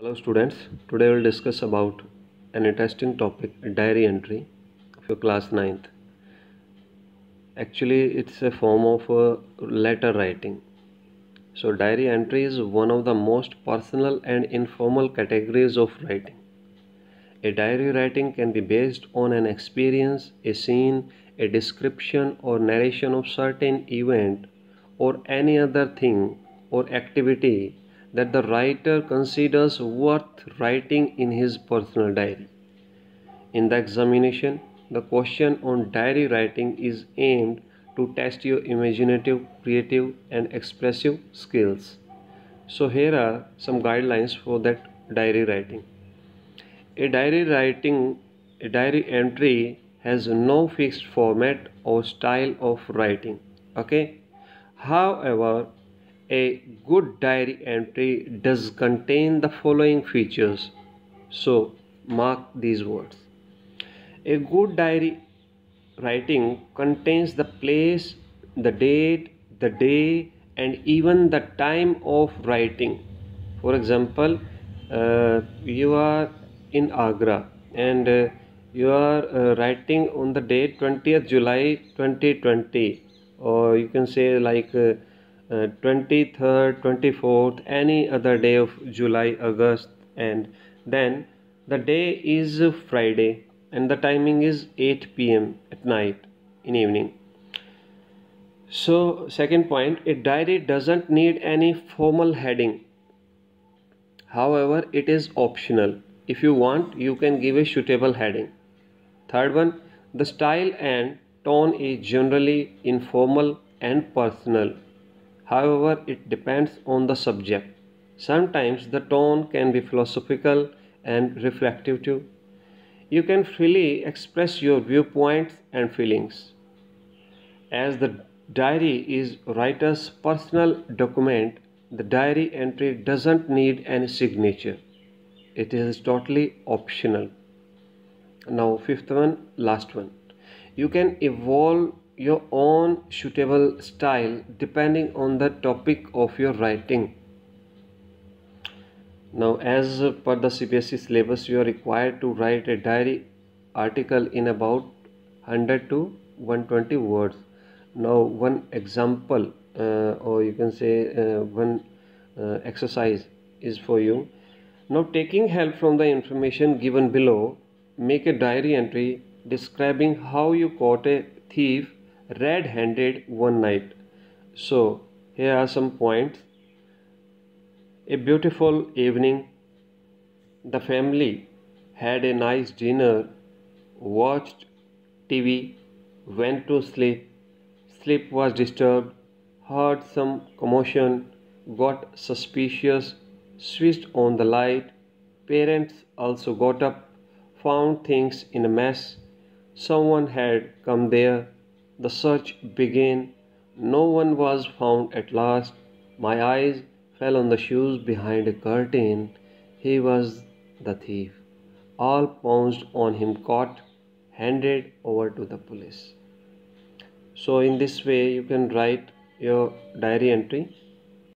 Hello students, today we'll discuss about an interesting topic, diary entry of your class ninth. Actually, it's a form of letter writing. So diary entry is one of the most personal and informal categories of writing. A diary writing can be based on an experience, a scene, a description or narration of certain event or any other thing or activity that the writer considers worth writing in his personal diary. In the examination, the question on diary writing is aimed to test your imaginative, creative and expressive skills. So here are some guidelines for that diary writing. A diary writing, a diary entry has no fixed format or style of writing. Okay. However, a good diary entry does contain the following features. So mark these words. A good diary writing contains the place, the date, the day, and even the time of writing. For example, you are in Agra and you are writing on the date 20th July 2020, or you can say like 23rd, 24th, any other day of July, August, and then the day is Friday and the timing is 8 p.m. at night in evening. So second point, a diary doesn't need any formal heading. However, it is optional. If you want, you can give a suitable heading. Third one, the style and tone is generally informal and personal. However, it depends on the subject. Sometimes the tone can be philosophical and reflective too. You can freely express your viewpoints and feelings. As the diary is writer's personal document, the diary entry doesn't need any signature. It is totally optional. Now, fifth one, last one. You can evolve your own suitable style depending on the topic of your writing. Now, as per the CBSE syllabus, you are required to write a diary article in about 100 to 120 words. Now, one example, or you can say one exercise is for you. Now, taking help from the information given below, make a diary entry describing how you caught a thief red-handed one night. So, here are some points. A beautiful evening. The family had a nice dinner, watched TV, went to sleep. Sleep was disturbed, heard some commotion, got suspicious, switched on the light. Parents also got up, found things in a mess. Someone had come there. The search began. No one was found at last. My eyes fell on the shoes behind a curtain. He was the thief. All pounced on him, caught, handed over to the police. So in this way you can write your diary entry.